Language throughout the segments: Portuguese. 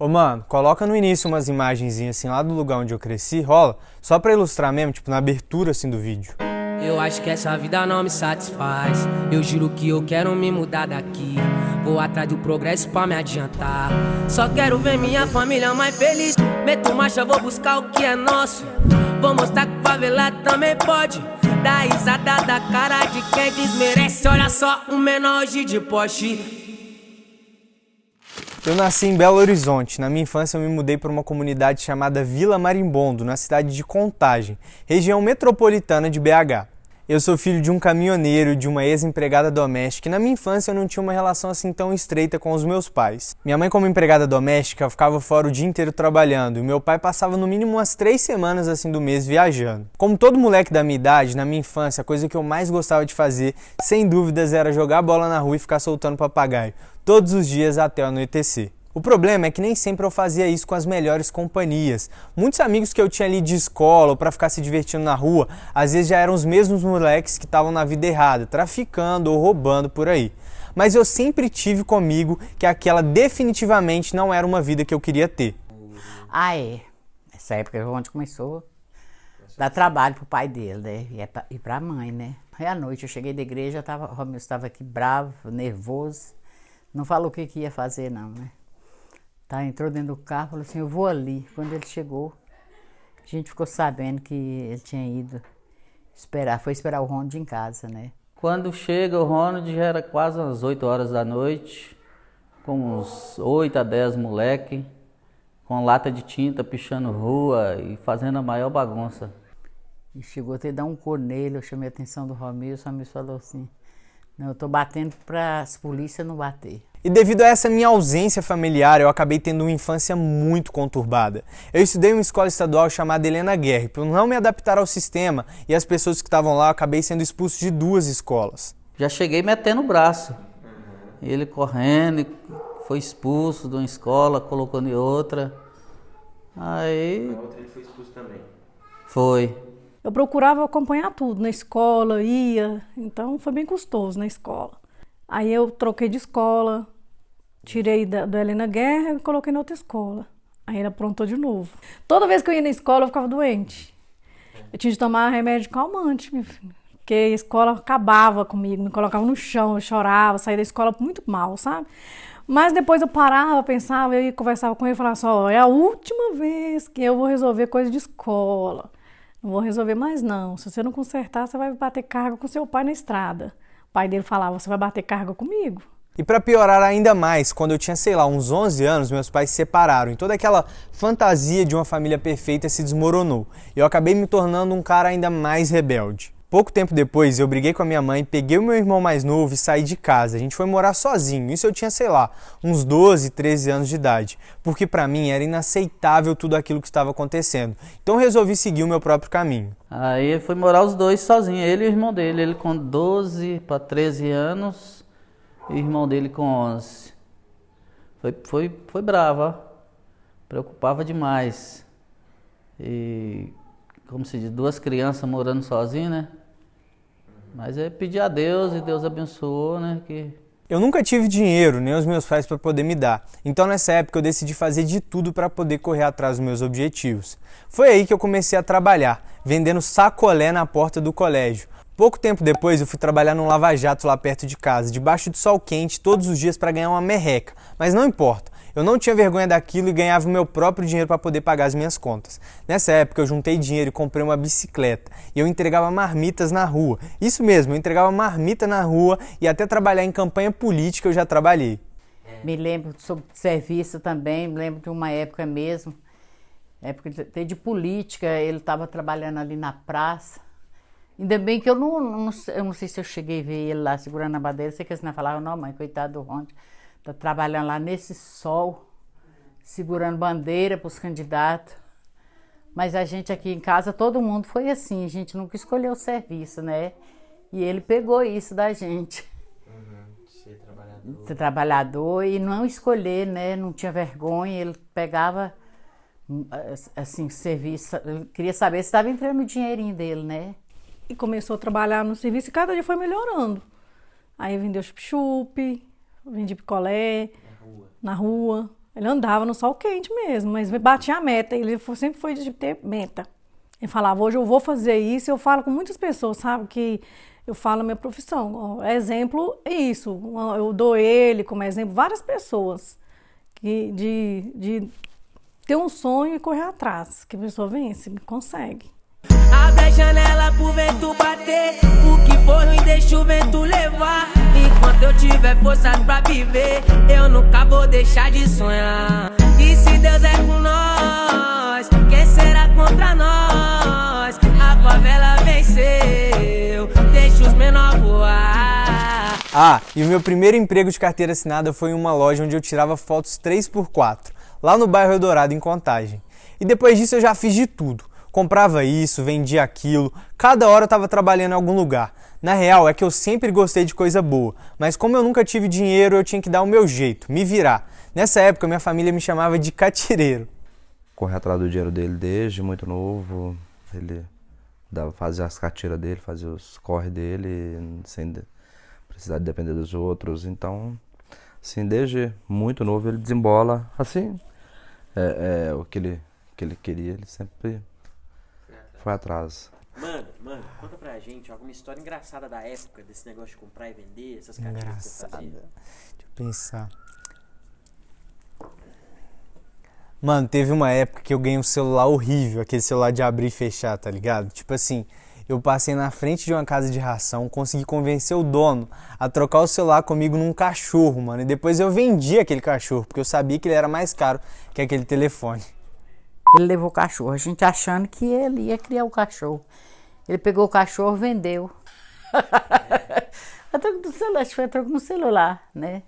Ô mano, coloca no início umas imagenzinhas assim lá do lugar onde eu cresci, rola? Só pra ilustrar mesmo, tipo na abertura assim do vídeo. Eu acho que essa vida não me satisfaz. Eu juro que eu quero me mudar daqui. Vou atrás do progresso pra me adiantar. Só quero ver minha família mais feliz. Meto marcha, vou buscar o que é nosso. Vou mostrar que favela também pode. Dá risada da cara de quem desmerece. Olha só, um menor hoje de Porsche. Eu nasci em Belo Horizonte. Na minha infância eu me mudei para uma comunidade chamada Vila Marimbondo, na cidade de Contagem, região metropolitana de BH. Eu sou filho de um caminhoneiro e de uma ex-empregada doméstica e na minha infância eu não tinha uma relação assim tão estreita com os meus pais. Minha mãe, como empregada doméstica, ficava fora o dia inteiro trabalhando e meu pai passava no mínimo umas 3 semanas assim do mês viajando. Como todo moleque da minha idade, na minha infância, a coisa que eu mais gostava de fazer, sem dúvidas, era jogar bola na rua e ficar soltando papagaio, todos os dias até o anoitecer. O problema é que nem sempre eu fazia isso com as melhores companhias. Muitos amigos que eu tinha ali de escola ou para ficar se divertindo na rua, às vezes já eram os mesmos moleques que estavam na vida errada, traficando ou roubando por aí. Mas eu sempre tive comigo que aquela definitivamente não era uma vida que eu queria ter. Ah, é. Essa época é onde começou a dar trabalho pro pai dele, né? E pra mãe, né? Aí à noite eu cheguei da igreja, o Romeu estava aqui bravo, nervoso. Não falou o que ia fazer não, né? Tá, entrou dentro do carro, falou assim, eu vou ali. Quando ele chegou, a gente ficou sabendo que ele tinha ido foi esperar o Ronald em casa, né? Quando chega o Ronald já era quase às 8 horas da noite, com uns 8 a 10 moleque, com lata de tinta, pichando rua e fazendo a maior bagunça. E chegou até a dar um cor nele, eu chamei a atenção do Romeu, o Romeu falou assim, não, eu tô batendo para as polícias não bater. E devido a essa minha ausência familiar, eu acabei tendo uma infância muito conturbada. Eu estudei em uma escola estadual chamada Helena Guerra, por não me adaptar ao sistema e as pessoas que estavam lá, eu acabei sendo expulso de 2 escolas. Já cheguei metendo o braço. Ele correndo, foi expulso de uma escola, colocou em outra. Aí... Na outra ele foi expulso também? Foi. Eu procurava acompanhar tudo, na escola, ia, então foi bem custoso na escola. Aí eu troquei de escola, tirei do Helena Guerra e coloquei na outra escola. Aí ele aprontou de novo. Toda vez que eu ia na escola eu ficava doente. Eu tinha de tomar remédio calmante, meu filho, porque a escola acabava comigo, me colocava no chão, eu chorava, saía da escola muito mal, sabe? Mas depois eu parava, pensava, eu conversava com ele e falava assim, ó, é a última vez que eu vou resolver coisa de escola. Não vou resolver mais não. Se você não consertar, você vai bater carga com seu pai na estrada. O pai dele falava, você vai bater carga comigo? E para piorar ainda mais, quando eu tinha, sei lá, uns 11 anos, meus pais se separaram e toda aquela fantasia de uma família perfeita se desmoronou. E eu acabei me tornando um cara ainda mais rebelde. Pouco tempo depois, eu briguei com a minha mãe, peguei o meu irmão mais novo e saí de casa. A gente foi morar sozinho. Isso eu tinha, sei lá, uns 12, 13 anos de idade. Porque pra mim era inaceitável tudo aquilo que estava acontecendo. Então eu resolvi seguir o meu próprio caminho. Aí foi morar os dois sozinhos, ele e o irmão dele. Ele com 12 para 13 anos e o irmão dele com 11. Foi bravo, ó. Preocupava demais. E, como se diz, 2 crianças morando sozinhas, né? Mas eu pedi a Deus e Deus abençoou, né? Eu nunca tive dinheiro, nem os meus pais para poder me dar. Então nessa época eu decidi fazer de tudo para poder correr atrás dos meus objetivos. Foi aí que eu comecei a trabalhar, vendendo sacolé na porta do colégio. Pouco tempo depois eu fui trabalhar num lava-jato lá perto de casa, debaixo de sol quente, todos os dias para ganhar uma merreca. Mas não importa, eu não tinha vergonha daquilo e ganhava o meu próprio dinheiro para poder pagar as minhas contas. Nessa época eu juntei dinheiro e comprei uma bicicleta e eu entregava marmitas na rua. Isso mesmo, eu entregava marmita na rua e até trabalhar em campanha política eu já trabalhei. Me lembro sobre serviço também, me lembro de uma época mesmo, época de política, ele estava trabalhando ali na praça. Ainda bem que eu não sei se eu cheguei a ver ele lá segurando a bandeira, sei que eles não falavam, não mãe, coitado do Ronald, tá trabalhando lá nesse sol, segurando bandeira para os candidatos. Mas a gente aqui em casa, todo mundo foi assim, a gente nunca escolheu o serviço, né? E ele pegou isso da gente. Ser trabalhador. Ser trabalhador e não escolher, né? Não tinha vergonha, ele pegava, assim, serviço, ele queria saber se estava entrando o dinheirinho dele, né? E começou a trabalhar no serviço e cada dia foi melhorando. Aí vendeu chup-chup, vendi picolé na rua. Ele andava no sol quente mesmo, mas batia a meta. Ele sempre foi de ter meta. Ele falava, hoje eu vou fazer isso. Eu falo com muitas pessoas, sabe, que eu falo a minha profissão. Exemplo é isso. Eu dou ele como exemplo várias pessoas de ter um sonho e correr atrás. Que a pessoa vence, consegue. Abre a janela pro vento bater. O que for ruim deixa o vento levar. Enquanto eu tiver forças pra viver, eu nunca vou deixar de sonhar. E se Deus é com nós, quem será contra nós? A favela venceu, deixa os menores voar. Ah, e o meu primeiro emprego de carteira assinada foi em uma loja onde eu tirava fotos 3x4, lá no bairro Eldorado, em Contagem. E depois disso eu já fiz de tudo. Comprava isso, vendia aquilo, cada hora eu estava trabalhando em algum lugar. Na real é que eu sempre gostei de coisa boa, mas como eu nunca tive dinheiro, eu tinha que dar o meu jeito, me virar. Nessa época minha família me chamava de catireiro. Correr atrás do dinheiro dele desde muito novo, ele fazia as catiras dele, fazia os corre dele, sem precisar de depender dos outros. Então, assim, desde muito novo ele desembola, assim, o que ele queria, ele sempre foi atrás. Mano, conta pra gente alguma história engraçada da época, desse negócio de comprar e vender, essas catiras que você Engraçada. fazia. Deixa eu pensar. Mano, teve uma época que eu ganhei um celular horrível, aquele celular de abrir e fechar, tá ligado? Tipo assim, eu passei na frente de uma casa de ração, consegui convencer o dono a trocar o celular comigo num cachorro, mano. E depois eu vendi aquele cachorro, porque eu sabia que ele era mais caro que aquele telefone. Ele levou o cachorro, a gente achando que ele ia criar o cachorro. Ele pegou o cachorro e vendeu. A troco do celular, acho que foi a troco no celular, né?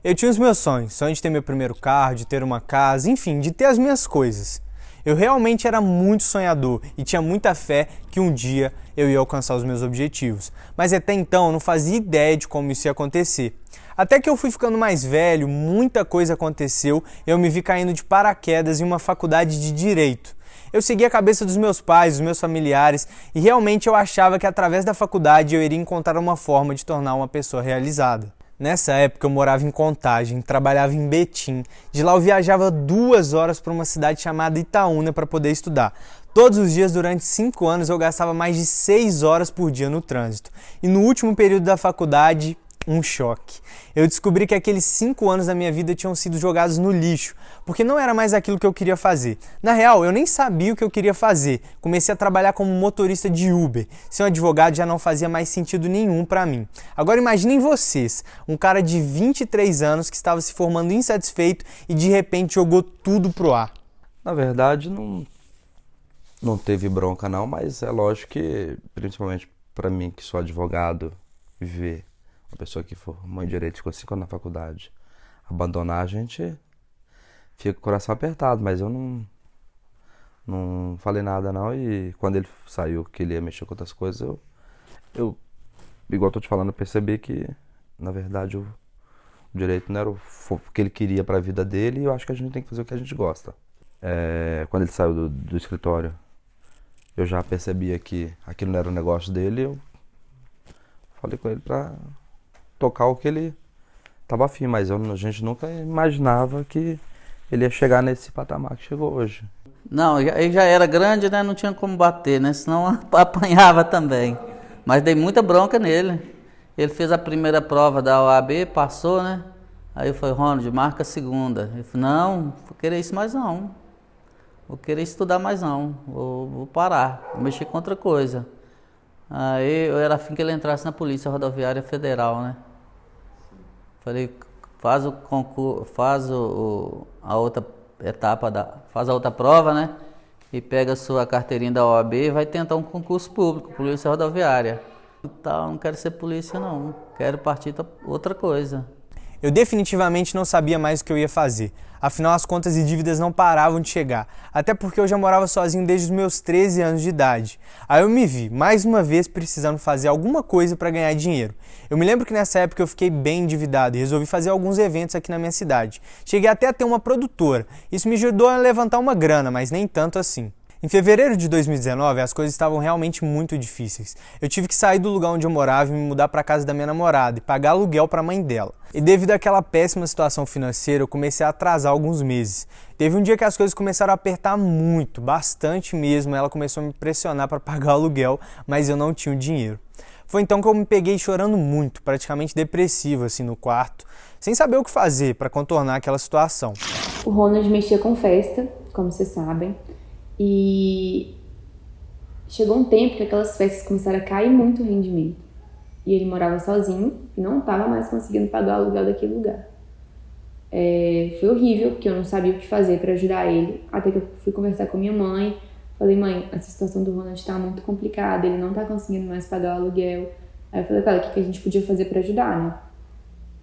Eu tinha os meus sonhos, sonho de ter meu primeiro carro, de ter uma casa, enfim, de ter as minhas coisas. Eu realmente era muito sonhador e tinha muita fé que um dia eu ia alcançar os meus objetivos. Mas até então eu não fazia ideia de como isso ia acontecer. Até que eu fui ficando mais velho, muita coisa aconteceu e eu me vi caindo de paraquedas em uma faculdade de Direito. Eu segui a cabeça dos meus pais, dos meus familiares e realmente eu achava que através da faculdade eu iria encontrar uma forma de tornar uma pessoa realizada. Nessa época eu morava em Contagem, trabalhava em Betim. De lá eu viajava 2 horas para uma cidade chamada Itaúna para poder estudar. Todos os dias durante 5 anos eu gastava mais de 6 horas por dia no trânsito. E no último período da faculdade, um choque. Eu descobri que aqueles 5 anos da minha vida tinham sido jogados no lixo, porque não era mais aquilo que eu queria fazer. Na real, eu nem sabia o que eu queria fazer. Comecei a trabalhar como motorista de Uber. Ser um advogado já não fazia mais sentido nenhum pra mim. Agora imaginem vocês, um cara de 23 anos que estava se formando insatisfeito e de repente jogou tudo pro ar. Na verdade, não teve bronca não, mas é lógico que, principalmente para mim que sou advogado, viver uma pessoa que formou em Direito, ficou 5 anos na faculdade, abandonar, a gente fica com o coração apertado, mas eu não falei nada não, e quando ele saiu que ele ia mexer com outras coisas, eu igual eu tô te falando, eu percebi que, na verdade, o Direito não era o que ele queria para a vida dele, e eu acho que a gente tem que fazer o que a gente gosta. Quando ele saiu do escritório, eu já percebia que aquilo não era o negócio dele, eu falei com ele para tocar o que ele estava afim, mas a gente nunca imaginava que ele ia chegar nesse patamar que chegou hoje. Não, ele já era grande, né? Não tinha como bater, né? Senão apanhava também. Mas dei muita bronca nele. Ele fez a primeira prova da OAB, passou, né? Aí eu falei, Ronald, marca a segunda. Ele falou, não, vou querer isso mais não. Vou querer estudar mais não. Vou parar, vou mexer com outra coisa. Aí eu era afim que ele entrasse na Polícia Rodoviária Federal, né? Falei, faz o concurso, faz a outra etapa, faz a outra prova, né? E pega a sua carteirinha da OAB e vai tentar um concurso público, Polícia Rodoviária. Então, não quero ser polícia não, quero partir para outra coisa. Eu definitivamente não sabia mais o que eu ia fazer. Afinal, as contas e dívidas não paravam de chegar. Até porque eu já morava sozinho desde os meus 13 anos de idade. Aí eu me vi, mais uma vez, precisando fazer alguma coisa para ganhar dinheiro. Eu me lembro que nessa época eu fiquei bem endividado e resolvi fazer alguns eventos aqui na minha cidade. Cheguei até a ter uma produtora. Isso me ajudou a levantar uma grana, mas nem tanto assim. Em fevereiro de 2019, as coisas estavam realmente muito difíceis. Eu tive que sair do lugar onde eu morava e me mudar para casa da minha namorada e pagar aluguel para a mãe dela. E devido àquela péssima situação financeira, eu comecei a atrasar alguns meses. Teve um dia que as coisas começaram a apertar muito, bastante mesmo. Ela começou a me pressionar para pagar o aluguel, mas eu não tinha o dinheiro. Foi então que eu me peguei chorando muito, praticamente depressivo assim no quarto, sem saber o que fazer para contornar aquela situação. O Ronald mexia com festa, como vocês sabem. E chegou um tempo que aquelas festas começaram a cair muito o rendimento. E ele morava sozinho e não estava mais conseguindo pagar o aluguel daquele lugar. Foi horrível, porque eu não sabia o que fazer para ajudar ele. Até que eu fui conversar com minha mãe. Falei, mãe, essa situação do Ronald está muito complicada, ele não está conseguindo mais pagar o aluguel. Aí eu falei com ela, o que a gente podia fazer para ajudar, né?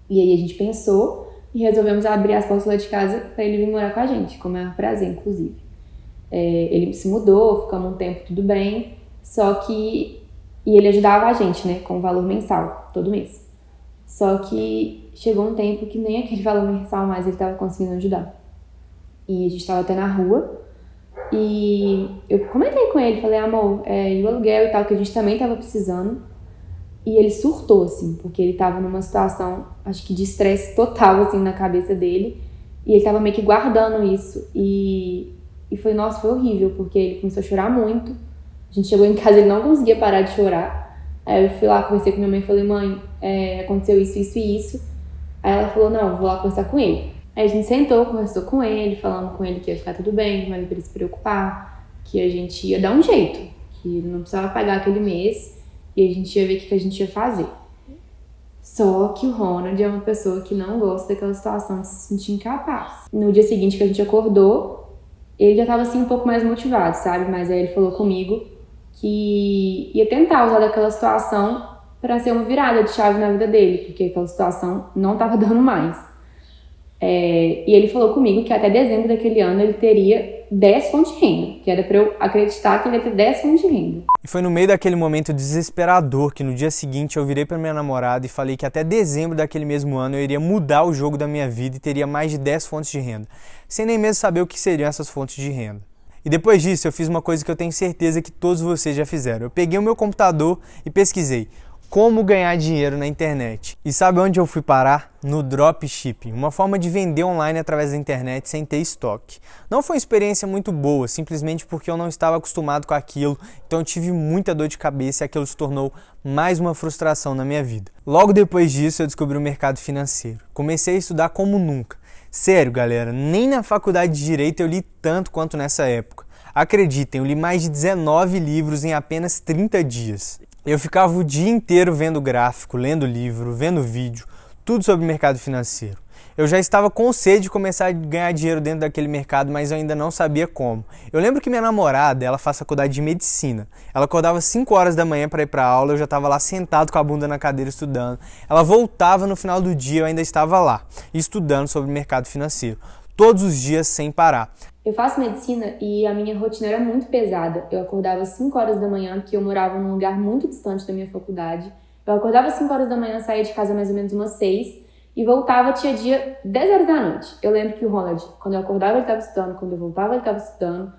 E aí a gente pensou e resolvemos abrir as portas lá de casa para ele vir morar com a gente, com o maior prazer, inclusive. Ele se mudou, ficamos um tempo tudo bem, e ele ajudava a gente, né, com valor mensal, todo mês. Só que chegou um tempo que nem aquele valor mensal mais ele estava conseguindo ajudar. E a gente estava até na rua, e eu comentei com ele, falei, amor, e o aluguel e tal, que a gente também estava precisando. E ele surtou, assim, porque ele estava numa situação, acho que de estresse total, assim, na cabeça dele. E ele estava meio que guardando isso. E foi horrível, porque ele começou a chorar muito. A gente chegou em casa e ele não conseguia parar de chorar. Aí eu fui lá, conversei com minha mãe e falei, mãe, aconteceu isso, isso e isso. Aí ela falou, não, vou lá conversar com ele. Aí a gente sentou, conversou com ele, falando com ele que ia ficar tudo bem, que não era pra ele se preocupar, que a gente ia dar um jeito, que não precisava pagar aquele mês e a gente ia ver o que a gente ia fazer. Só que o Ronald é uma pessoa que não gosta daquela situação de se sentir incapaz. No dia seguinte que a gente acordou, ele já tava assim um pouco mais motivado, sabe? Mas aí ele falou comigo que ia tentar usar daquela situação para ser uma virada de chave na vida dele, porque aquela situação não tava dando mais. E ele falou comigo que até dezembro daquele ano ele teria 10 fontes de renda, que era para eu acreditar que ele ia ter 10 fontes de renda. E foi no meio daquele momento desesperador que no dia seguinte eu virei para minha namorada e falei que até dezembro daquele mesmo ano eu iria mudar o jogo da minha vida e teria mais de 10 fontes de renda, sem nem mesmo saber o que seriam essas fontes de renda. E depois disso eu fiz uma coisa que eu tenho certeza que todos vocês já fizeram. Eu peguei o meu computador e pesquisei como ganhar dinheiro na internet. E sabe onde eu fui parar? No dropshipping, uma forma de vender online através da internet sem ter estoque. Não foi uma experiência muito boa, simplesmente porque eu não estava acostumado com aquilo, então eu tive muita dor de cabeça e aquilo se tornou mais uma frustração na minha vida. Logo depois disso eu descobri o mercado financeiro. Comecei a estudar como nunca. Sério, galera, nem na faculdade de Direito eu li tanto quanto nessa época. Acreditem, eu li mais de 19 livros em apenas 30 dias. Eu ficava o dia inteiro vendo gráfico, lendo livro, vendo vídeo, tudo sobre mercado financeiro. Eu já estava com sede de começar a ganhar dinheiro dentro daquele mercado, mas eu ainda não sabia como. Eu lembro que minha namorada, ela faz faculdade de medicina. Ela acordava 5 horas da manhã para ir para aula, eu já estava lá sentado com a bunda na cadeira estudando. Ela voltava no final do dia, eu ainda estava lá, estudando sobre mercado financeiro. Todos os dias sem parar. Eu faço medicina e a minha rotina era muito pesada. Eu acordava às 5 horas da manhã, porque eu morava num lugar muito distante da minha faculdade. Eu acordava às 5 horas da manhã, saía de casa mais ou menos umas 6 e voltava, tinha dia 10 horas da noite. Eu lembro que o Ronald, quando eu acordava ele estava estudando, quando eu voltava ele estava estudando.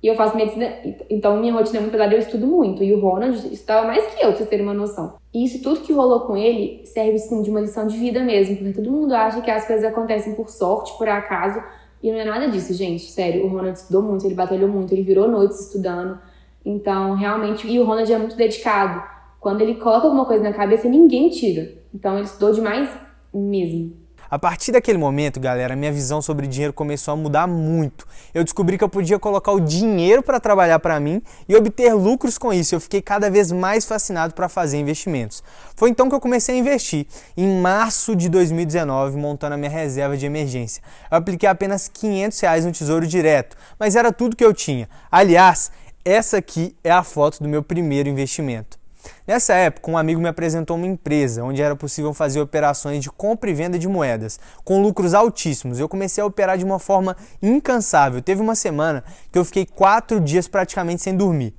E eu faço medicina, então minha rotina é muito pesada, eu estudo muito. E o Ronald estudava mais que eu, pra vocês terem uma noção. E isso tudo que rolou com ele serve sim de uma lição de vida mesmo, porque todo mundo acha que as coisas acontecem por sorte, por acaso. E não é nada disso, gente, sério, o Ronald estudou muito, ele batalhou muito, ele virou noites estudando, então realmente, e o Ronald é muito dedicado, quando ele coloca alguma coisa na cabeça, ninguém tira, então ele estudou demais mesmo. A partir daquele momento, galera, minha visão sobre dinheiro começou a mudar muito. Eu descobri que eu podia colocar o dinheiro para trabalhar para mim e obter lucros com isso. Eu fiquei cada vez mais fascinado para fazer investimentos. Foi então que eu comecei a investir. Em março de 2019, montando a minha reserva de emergência. Eu apliquei apenas R$500 no Tesouro Direto, mas era tudo que eu tinha. Aliás, essa aqui é a foto do meu primeiro investimento. Nessa época, um amigo me apresentou uma empresa onde era possível fazer operações de compra e venda de moedas, com lucros altíssimos. Eu comecei a operar de uma forma incansável. Teve uma semana que eu fiquei 4 dias praticamente sem dormir.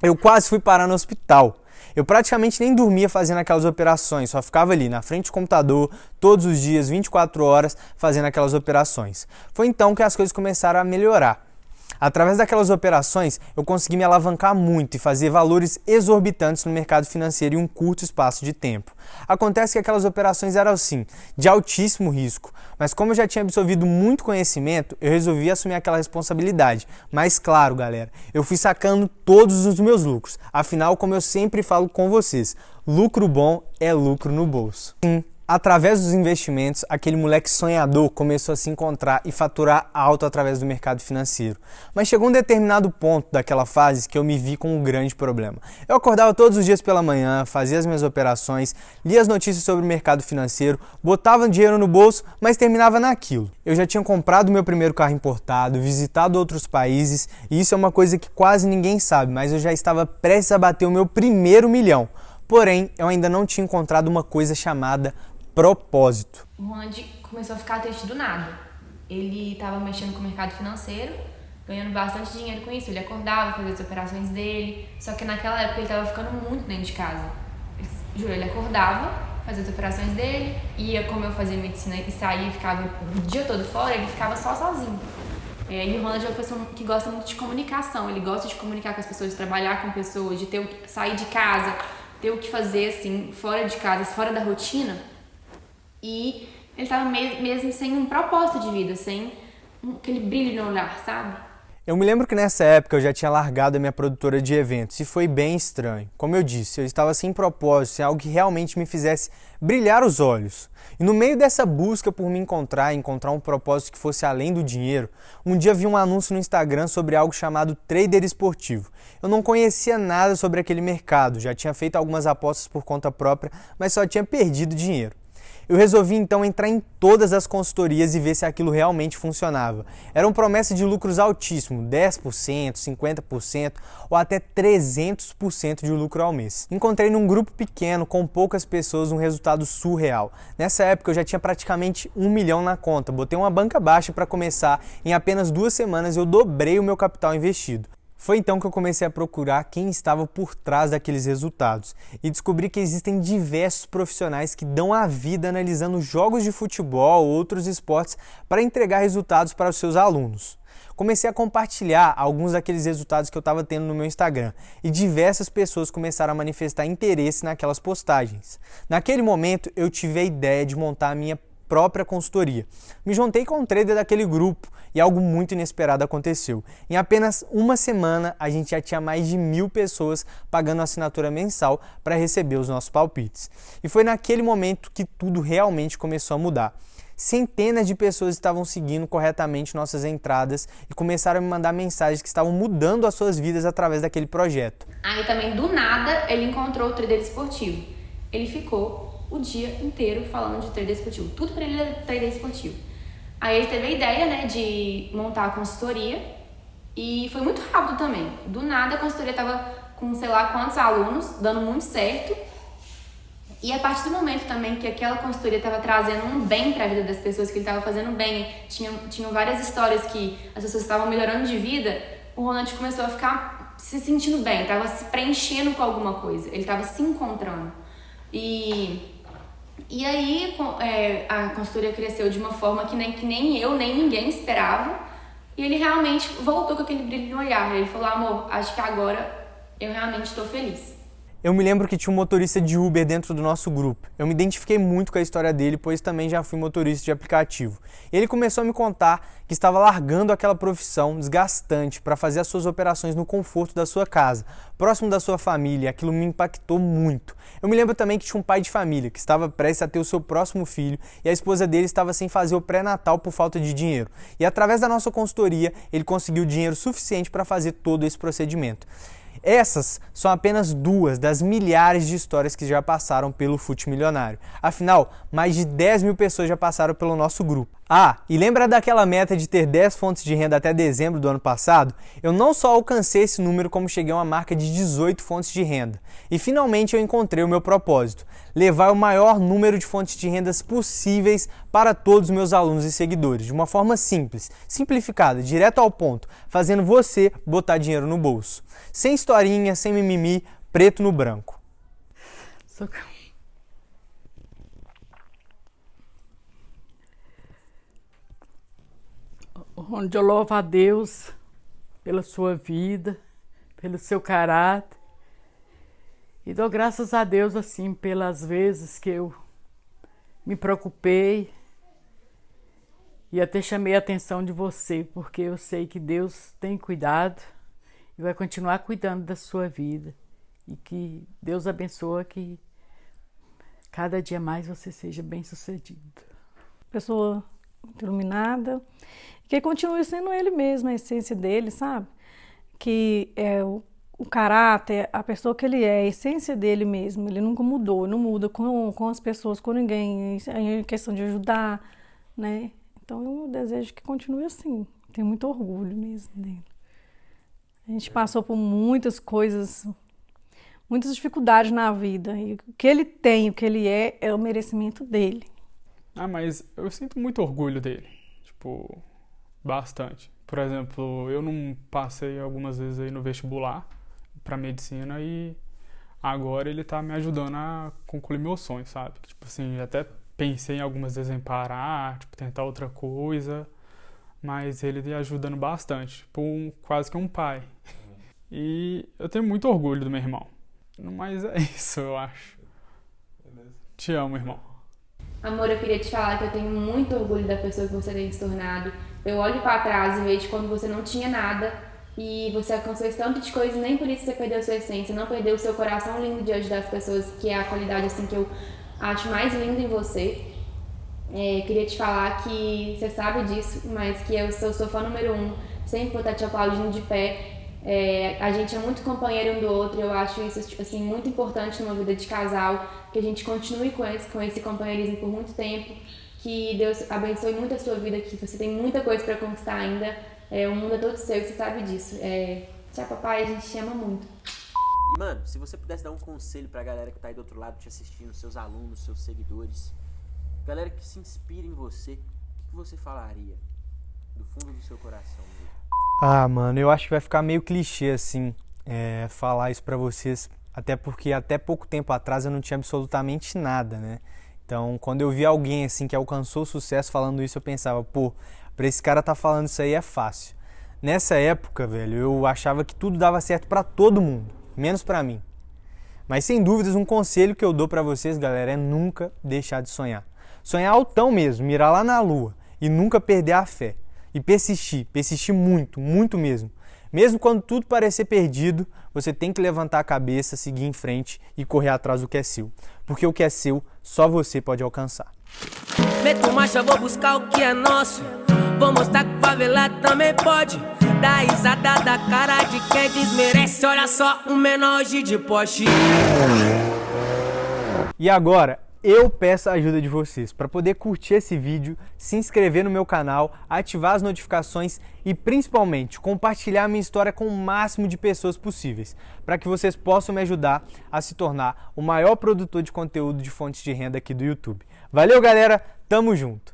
Eu quase fui parar no hospital. Eu praticamente nem dormia fazendo aquelas operações, só ficava ali na frente do computador, todos os dias, 24 horas, fazendo aquelas operações. Foi então que as coisas começaram a melhorar. Através daquelas operações, eu consegui me alavancar muito e fazer valores exorbitantes no mercado financeiro em um curto espaço de tempo. Acontece que aquelas operações eram, sim, de altíssimo risco, mas como eu já tinha absorvido muito conhecimento, eu resolvi assumir aquela responsabilidade. Mas claro, galera, eu fui sacando todos os meus lucros. Afinal, como eu sempre falo com vocês, lucro bom é lucro no bolso. Sim. Através dos investimentos, aquele moleque sonhador começou a se encontrar e faturar alto através do mercado financeiro. Mas chegou um determinado ponto daquela fase que eu me vi com um grande problema. Eu acordava todos os dias pela manhã, fazia as minhas operações, lia as notícias sobre o mercado financeiro, botava dinheiro no bolso, mas terminava naquilo. Eu já tinha comprado meu primeiro carro importado, visitado outros países, e isso é uma coisa que quase ninguém sabe, mas eu já estava prestes a bater o meu primeiro milhão. Porém, eu ainda não tinha encontrado uma coisa chamada propósito. O Ronald começou a ficar triste do nada. Ele estava mexendo com o mercado financeiro, ganhando bastante dinheiro com isso. Ele acordava, fazia as operações dele, só que naquela época ele estava ficando muito dentro de casa. Ele acordava, fazia as operações dele, ia, como eu fazia medicina e saía e ficava o dia todo fora, ele ficava sozinho. E o Ronald é uma pessoa que gosta muito de comunicação. Ele gosta de comunicar com as pessoas, de trabalhar com pessoas, de sair de casa, ter o que fazer assim, fora de casa, fora da rotina. E ele estava mesmo sem um propósito de vida, sem aquele brilho no olhar, sabe? Eu me lembro que nessa época eu já tinha largado a minha produtora de eventos e foi bem estranho. Como eu disse, eu estava sem propósito, sem algo que realmente me fizesse brilhar os olhos. E no meio dessa busca por me encontrar um propósito que fosse além do dinheiro, um dia vi um anúncio no Instagram sobre algo chamado trader esportivo. Eu não conhecia nada sobre aquele mercado, já tinha feito algumas apostas por conta própria, mas só tinha perdido dinheiro. Eu resolvi então entrar em todas as consultorias e ver se aquilo realmente funcionava. Era uma promessa de lucros altíssimos, 10%, 50% ou até 300% de lucro ao mês. Encontrei num grupo pequeno, com poucas pessoas, um resultado surreal. Nessa época eu já tinha praticamente 1 milhão na conta, botei uma banca baixa para começar, em apenas 2 semanas eu dobrei o meu capital investido. Foi então que eu comecei a procurar quem estava por trás daqueles resultados e descobri que existem diversos profissionais que dão a vida analisando jogos de futebol ou outros esportes para entregar resultados para os seus alunos. Comecei a compartilhar alguns daqueles resultados que eu estava tendo no meu Instagram e diversas pessoas começaram a manifestar interesse naquelas postagens. Naquele momento eu tive a ideia de montar a minha própria consultoria. Me juntei com um trader daquele grupo e algo muito inesperado aconteceu. Em apenas uma semana, a gente já tinha mais de 1.000 pessoas pagando assinatura mensal para receber os nossos palpites. E foi naquele momento que tudo realmente começou a mudar. Centenas de pessoas estavam seguindo corretamente nossas entradas e começaram a me mandar mensagens que estavam mudando as suas vidas através daquele projeto. Aí também, do nada, ele encontrou o trader esportivo. Ele ficou o dia inteiro falando de trader esportivo. Tudo para ele é trader esportivo. Aí ele teve a ideia, né, de montar a consultoria e foi muito rápido também. Do nada a consultoria tava com sei lá quantos alunos, dando muito certo. E a partir do momento também que aquela consultoria estava trazendo um bem para a vida das pessoas, que ele estava fazendo bem, tinham várias histórias que as pessoas estavam melhorando de vida, o Ronald começou a ficar se sentindo bem, estava se preenchendo com alguma coisa, ele estava se encontrando. E aí a consultoria cresceu de uma forma que nem eu, nem ninguém esperava. E ele realmente voltou com aquele brilho no olhar. Ele falou, amor, acho que agora eu realmente estou feliz. Eu me lembro que tinha um motorista de Uber dentro do nosso grupo. Eu me identifiquei muito com a história dele, pois também já fui motorista de aplicativo. Ele começou a me contar que estava largando aquela profissão desgastante para fazer as suas operações no conforto da sua casa, próximo da sua família, e aquilo me impactou muito. Eu me lembro também que tinha um pai de família que estava prestes a ter o seu próximo filho e a esposa dele estava sem fazer o pré-natal por falta de dinheiro. E através da nossa consultoria, ele conseguiu dinheiro suficiente para fazer todo esse procedimento. Essas são apenas 2 das milhares de histórias que já passaram pelo Fute Milionário. Afinal, mais de 10.000 pessoas já passaram pelo nosso grupo. Ah, e lembra daquela meta de ter 10 fontes de renda até dezembro do ano passado? Eu não só alcancei esse número, como cheguei a uma marca de 18 fontes de renda. E finalmente eu encontrei o meu propósito: levar o maior número de fontes de rendas possíveis para todos os meus alunos e seguidores, de uma forma simples, simplificada, direto ao ponto, fazendo você botar dinheiro no bolso. Sem historinha, sem mimimi, preto no branco. Onde eu louvo a Deus pela sua vida, pelo seu caráter. E dou graças a Deus, assim, pelas vezes que eu me preocupei e até chamei a atenção de você, porque eu sei que Deus tem cuidado e vai continuar cuidando da sua vida. E que Deus abençoe, que cada dia mais você seja bem-sucedido. Pessoa iluminada, que continue sendo ele mesmo, a essência dele, sabe? Que é o caráter, a pessoa que ele é, a essência dele mesmo, ele nunca mudou, não muda com as pessoas, com ninguém, em questão de ajudar, né? Então eu desejo que continue assim, tenho muito orgulho mesmo dele. A gente passou por muitas coisas, muitas dificuldades na vida, e o que ele tem, o que ele é o merecimento dele. Ah, mas eu sinto muito orgulho dele, tipo, bastante. Por exemplo, eu não passei algumas vezes aí no vestibular pra medicina e agora ele tá me ajudando a concluir meus sonhos, sabe? Tipo assim, até pensei em algumas vezes em parar, tipo, tentar outra coisa, mas ele tá ajudando bastante, tipo, quase que um pai. E eu tenho muito orgulho do meu irmão. Mas é isso, eu acho. Te amo, irmão. Amor, eu queria te falar que eu tenho muito orgulho da pessoa que você tem se tornado. Eu olho pra trás e vejo quando você não tinha nada e você alcançou esse tanto de coisa e nem por isso você perdeu a sua essência, não perdeu o seu coração lindo de ajudar as pessoas, que é a qualidade assim que eu acho mais linda em você. Queria te falar que você sabe disso, mas que eu sou sua fã número 1, sempre vou estar te aplaudindo de pé. A gente é muito companheiro um do outro, eu acho isso assim, muito importante numa vida de casal, que a gente continue com esse companheirismo por muito tempo, que Deus abençoe muito a sua vida, que você tem muita coisa para conquistar ainda, o mundo é todo seu e você sabe disso. Tchau, papai, a gente te ama muito. E, mano, se você pudesse dar um conselho pra galera que tá aí do outro lado te assistindo, seus alunos, seus seguidores, galera que se inspira em você, o que você falaria do fundo do seu coração mesmo? Ah, mano, eu acho que vai ficar meio clichê, assim, falar isso pra vocês, até porque até pouco tempo atrás eu não tinha absolutamente nada, né? Então, quando eu vi alguém, assim, que alcançou sucesso falando isso, eu pensava, pô, pra esse cara tá falando isso aí é fácil. Nessa época, velho, eu achava que tudo dava certo pra todo mundo, menos pra mim. Mas, sem dúvidas, um conselho que eu dou pra vocês, galera, é nunca deixar de sonhar. Sonhar altão mesmo, mirar lá na lua e nunca perder a fé. E persistir muito, muito mesmo. Mesmo quando tudo parecer perdido, você tem que levantar a cabeça, seguir em frente e correr atrás do que é seu. Porque o que é seu, só você pode alcançar. Meto marcha, vou buscar o que é nosso. Vou mostrar que favelado também pode. Dá risada da cara de quem desmerece. Olha só, um menor hoje de Porsche. E agora, eu peço a ajuda de vocês para poder curtir esse vídeo, se inscrever no meu canal, ativar as notificações e principalmente compartilhar a minha história com o máximo de pessoas possíveis, para que vocês possam me ajudar a se tornar o maior produtor de conteúdo de fontes de renda aqui do YouTube. Valeu, galera, tamo junto!